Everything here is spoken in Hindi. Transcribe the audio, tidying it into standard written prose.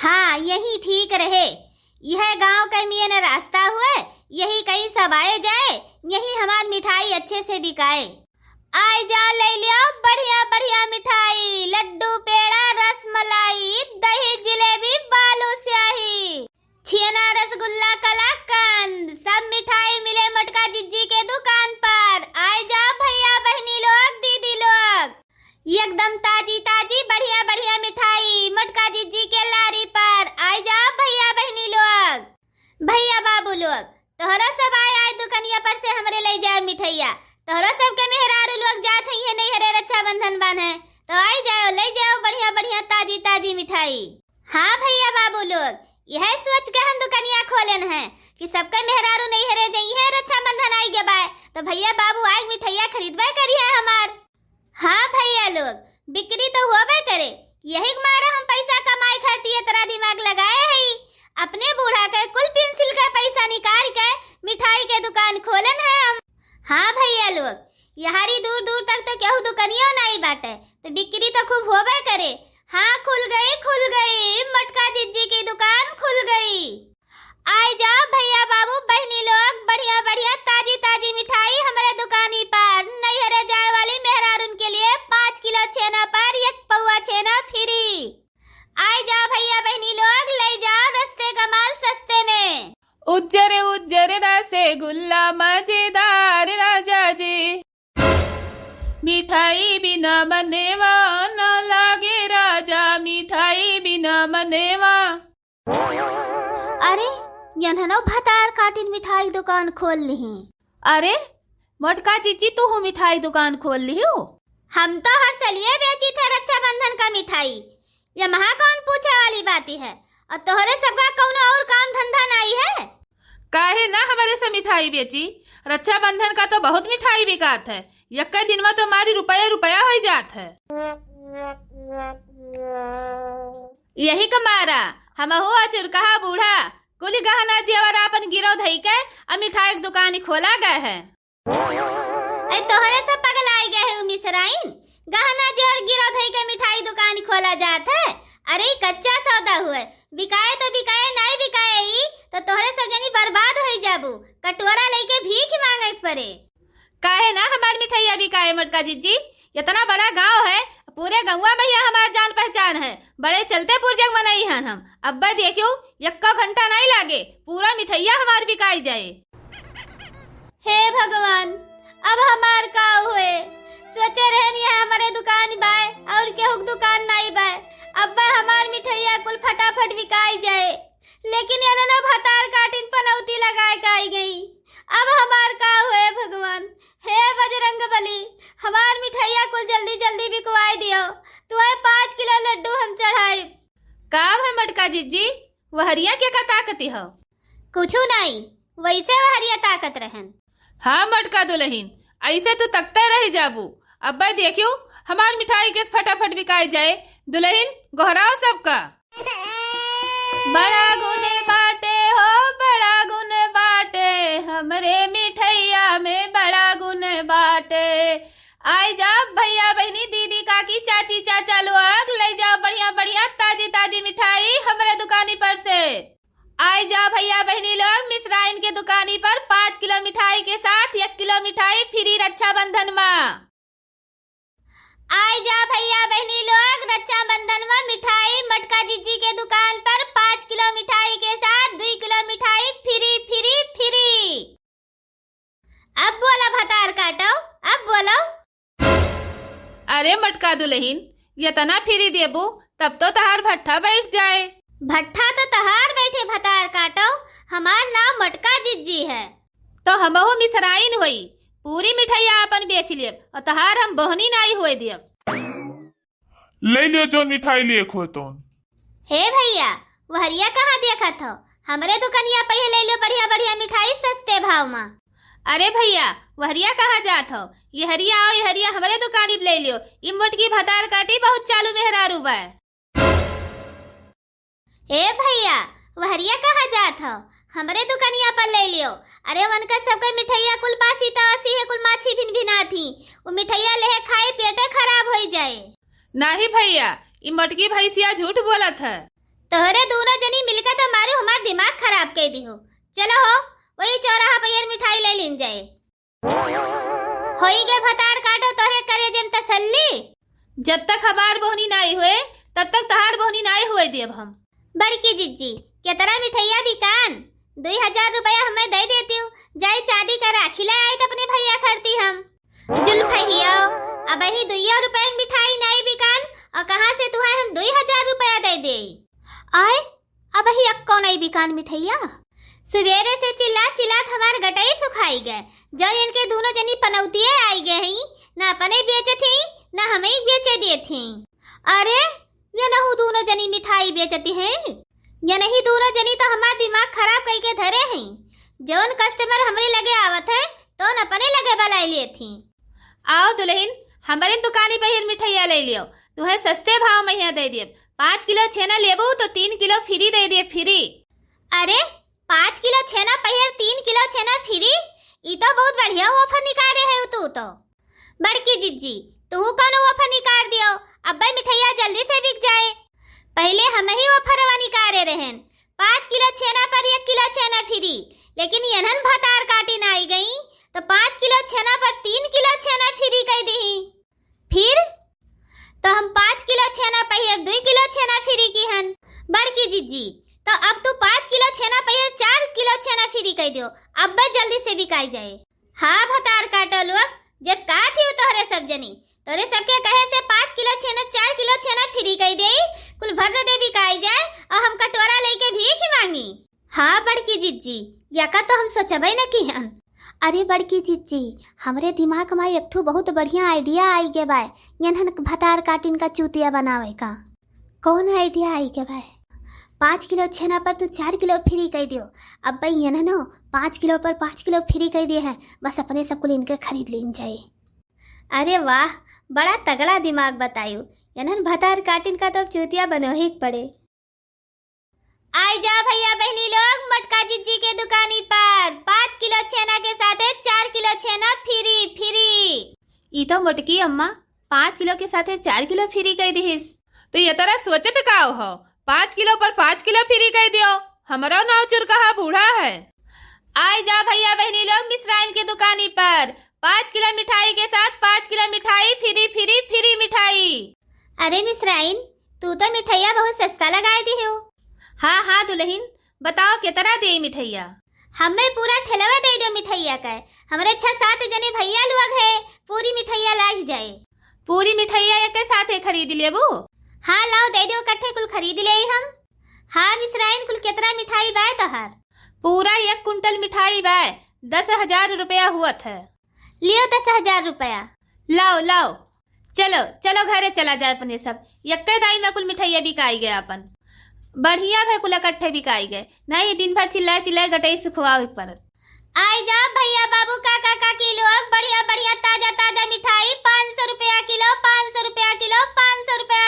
हाँ यही ठीक रहे। यह गांव का मेन रास्ता हुए, यही कहीं सब आए जाए, यही हमार मिठाई अच्छे से बिकाए। आए जा ले लियो बढ़िया बढ़िया मिठाई, लड्डू पेड़ा रसमलाई दही जिलेबी बालू स्याही छेना रसगुल्ला कलाकंद सब मिठाई मिले मटका जिज्जी के दुकान पर। आए जा भैया बहनी लोग दीदी लोग, एकदम ताजी ताजी बढ़िया बढ़िया मिठाई मटका जिज्जी के लारी पर। आए जा भैया बहनी लोग, भैया बाबू लोग, तोहरा सब आए दुकनिया पर से हमरे ले जाए मिठाइया। तोहरा सब के मेहरारू लोग जात है नहीं हरे रक्षाबंधन बांधे, तो आई जाओ ले जाओ बढ़िया बढ़िया ताजी ताजी मिठाई। हाँ भैया बाबू लोग, यह सोच के हम दुकनिया खोलन है कि सबके मेहरारू नहीं हरे जाई है रक्षाबंधन आई के बाय, तो भैया बाबू आज मिठाइया खरीदबे करी है हमार। हाँ भैया लोग, बिक्री तो होबे करे, यही मारे हम पैसा कमाई खर्ची तरह दिमाग लगाए है। अपने बूढ़ा के कुल पेंसिल का पैसा निकाल के मिठाई के दुकान खोलन है हम। हाँ भैया लोग, यहारी दूर दूर तक तो केहू दुकानियों नहीं बाटे, तो बिक्री तो खूब होबे करे। हाँ खुल गई मटका जिज्जी की दुकान खुल गई। आए जाओ भैया बाबू बहनी लोग, बढ़िया बढ़िया ताजी ताजी मिठाई हमारे दुकानी पर। नहीं हरे जाए वाली मेहरारून के लिए 5 किलो छेना पर 1 पौवा छेना फ्री। आए जाओ भैया बहनी लोग, ले जाओ रस्ते का माल सस्ते में। उज्जर रसगुल्ला मजेदार राजा जी, मिठाई बिना बनेवा न लागे राजा, मिठाई बिना बनेवा। अरे यनहनो भतार काटिन मिठाई दुकान खोल ली। अरे मटका जीजी तू हो मिठाई दुकान खोल ली हो? हम तो हर सलिए बेची थे रक्षाबंधन का मिठाई, ये महा कौन पूछे वाली बात है। और तोहरे सबका कौन और काम धंधा नहीं है? काहे ना हमारे से मिठाई बेची, रक्षाबंधन का तो बहुत मिठाई बिकात है, यक्का दिन में तो हमारी रुपया रुपया हो जात है। यही कमारा हम हुआ चुरकहा बूढ़ा कुल गहना जेवर अपन गिरो धई के अब मिठाई की दुकान खोला गए है। तोहरे सब पगल आई गए है मिसराइन, गहना जेवर गिरो धई के मिठाई दुकान खोला जात है। अरे कच्चा सौदा हुए, बिकाए तो बिकाए नहीं बिकाए ही तो तोहरे सब जनी बर्बाद हो जाबू, कटोरा लेके भीख मांगे पड़े। काहे ना हमारी मिठाइया बिकाए मटका जिज्जी, इतना बड़ा गांव है, पूरे गंवा में ही हमार जान पहचान है, बड़े चलते पुरजग मनाई हैं हम। अब देखियो 1 घंटा नहीं लागे पूरा मिठाइया हमार बिकाई जाए। हे भगवान, अब हमार का हुए, सोचे रहनी है हमारे दुकान बाय और केहू दुकान नहीं बाय, अब हमार मिठाइया कुल फटाफट बिकाई जाए, लेकिन इन्होंने भतार काटिन पनौती लगाए काई गई। अब हमार का हुए भगवान, हे बजरंग बली, हमार मिठाइया कुल जल्दी जल्दी बिकवाई दियो, तुम्हें 5 किलो लड्डू हम चढ़ाए। काम है मटका जिज्जी, वहरिया क्या का ताकती हो? कुछ नहीं, वैसे वहरिया ताकत रहन। हाँ मटका दुल्हन, ऐसे तो तकते रह जाबू। अब देखियो हमार मिठाई के फटाफट बिकाई जाए। दुल्हन गोहराओ सबका। बड़ा गुने बाटे हो बड़ा गुन बाटे, हमरे मिठाइया में बड़ा गुन बाटे। आई जाओ भैया बहनी दीदी काकी चाची चाचा लोग, ले जाओ बढ़िया बढ़िया ताजी ताजी मिठाई हमारे दुकानी पर से। आई जाओ भैया बहनी लोग, मिसराइन के दुकानी पर 5 किलो मिठाई के साथ 1 किलो मिठाई फ्री रक्षाबंधन में। आई जा भैया बहनी लोग, रक्षाबंधन में मिठाई मटका जिज्जी के दुकान पर 5 किलो मिठाई के साथ 2 किलो मिठाई फ्री फ्री फ्री। अब बोला भतार काटो, अब बोलो। अरे मटका दुल्हन, ये तना फ्री देबू तब तो तहार भट्ठा बैठ जाए। भट्ठा तो तहार बैठे भतार काटो, हमार नाम मटका जिज्जी है। तो हमहु मिसराइन हुई, पूरी मिठाइया अपन बेच लिए और तहार हम बहनी नहीं हुए दियब। ले लियो जो मिठाई लिए खो तो। हे भैया, वहरिया कहाँ देखा था? हमरे दुकानिया पे ले लो बढ़िया बढ़िया मिठाई सस्ते भाव में। अरे भैया वहरिया कहाँ जात हो? ये हरिया आओ, ये हरिया हमारे दुकानी ले लियो, ये मोटकी भतार काटी बहुत चालू मेहरारू बा। ए भैया, वहरिया कहाँ जात हो? हमरे दुकानिया पर ले लियो। अरे वनका सबके मिठाइया कुल बासी तवासी है, कुल माछी भिन भिना थी, वो मिठाइया लेहे खाए पेटे खराब हो जाए। नहीं भैया, ये मटकी भैंसिया झूठ बोलत है। तोहरे दोनों जनी मिलकर तो मारू हमार दिमाग खराब कर दी हो। चलो हो वही चौराहा पर मिठाई ले लिन जाए। होई गे भतार काटो तोहरे करे जम तसल्ली। जब तक हमार बोहनी नाई हुए तब तक तहार बोहनी नाई हुए देब हम। बड़की जिज्जी केतरा मिठाइया बिकान 2000 रुपया हमें दे देती हूँ। जाई चांदी का राखी ले आई तो अपने भैया खरती हम। जुल्फहिया अब ही 2 रुपए की मिठाई नहीं बिकान और कहाँ से तुम्हें हम 2000 रुपया दे दे। आए अब ही अक्को नहीं बिकान मिठाइया। सवेरे से चिल्ला चिल्ला हमार गटाई सुखाई गए। जो इनके दोनों जनी पनौतिये आई गए ही ना अपने बेचे थी ना हमें बेचे दिए थी। अरे ये नहु दोनों जनी मिठाई बेचती हैं। ये नहीं दोनों जनी तो हमार दिमाग खराब करके धरे हैं। जौन कस्टमर हमारे लगे आवत है तो न अपने लगे बलाई लिए थी। आओ दुल्हन हमारे दुकानी पर मिठाइया ले लियो। तुम्हें सस्ते भाव में यहाँ दे दिए। 5 किलो छेना लेबू तो 3 किलो फ्री दे दिए फ्री। अरे 5 किलो छेना पहिर 3 किलो छेना फ्री। ये तो बहुत बढ़िया ऑफर निकाले है तू तो। बड़की जिज्जी तू कौन ऑफर निकाल दियो। अब भाई मिठाइया जल्दी से बिक जाए। पहले हम ही ऑफर निकाले रहन 5 किलो छेना पर 1 किलो छेना फ्री। लेकिन यनन भतार काटी ना आई गई तो 5 किलो छेना पर 3 किलो छेना फ्री कह दी। फिर तो हम 5 किलो छेना पहिर 2 किलो छेना फ्री की हन। बड़की जिज्जी तो अब तू 5 किलो छेना पहिर 4 किलो छेना फ्री कह दियो। अब बस जल्दी से बिकाई जाए। हाँ भतार काटो लोग जस का थी तोहरे सब जनी तोरे सबके कहे से 5 किलो छेना 4 किलो छेना फ्री कह दे। कुल भर दे बिकाई जाए और हम कटोरा लेके भीख ही मांगी। हाँ बड़की जिज्जी यका तो हम सोचबे न की हन। अरे बड़की जिज्जी हमरे दिमाग में एक ठो बहुत बढ़िया आइडिया आई गे बाय। यनहन भतार काटिन का चूतिया बनावे का। कौन आइडिया आई गे बाय। 5 किलो छेना पर तू 4 किलो फ्री कह दियो। अब भाई यनहनो 5 किलो पर 5 किलो फ्री कह दिए हैं। बस अपने सब कुल इनके खरीद लेन जाए। अरे वाह बड़ा तगड़ा दिमाग बतायु। यनहन भतार काटिन का तो चूतिया बनो ही पड़े। आई जा भैया बहनी लोग मटका जिज्जी के दुकानी पर 5 किलो छेना के साथ 4 किलो छेना फ्री फ्री। ई तो मोटकी अम्मा 5 किलो के साथ 4 किलो फ्री कह दीस। तो ये तरह सोचत का हो 5 किलो पर 5 किलो फ्री कह दियो। हमारा नाव चुरकहा बूढ़ा है। आई जा भैया बहनी लोग मिश्राइन के दुकानी पर 5 किलो मिठाई के साथ 5 किलो मिठाई फ्री फ्री फ्री मिठाई। अरे मिश्राइन तू तो मिठाइया बहुत सस्ता लगाए दी हो। हाँ हाँ दुल्हन बताओ कितना दे मिठाइया। हमें पूरा ठेलवा दे दो मिठाइया का। हमारे 6-7 जने भैया लोग है पूरी मिठाइया लाग जाए। पूरी मिठाइया एक साथ खरीद लेबू। हाँ लाओ दे दो कट्ठे कुल खरीद ले हम। हाँ मिश्राइन कुल कितना मिठाई बाय तोहर। पूरा 1 कुंटल मिठाई बाय 10,000 रुपया हुआ है। लियो 10,000 रुपया। लाओ लाओ चलो चलो घरे चला जाए अपने सब। यक्के दाई में कुल मिठाइया बिकाई गए अपन। बढ़िया भाई कुल इकट्ठे बिकाई गए। नहीं दिन भर चिल्लाए चिल्लाए गटई सुखवावे पर। आई जा भैया बाबू काका काकी लोग बढ़िया बढ़िया ताजा ताजा मिठाई 500 रुपया किलो 500 रुपया किलो 500 रुपया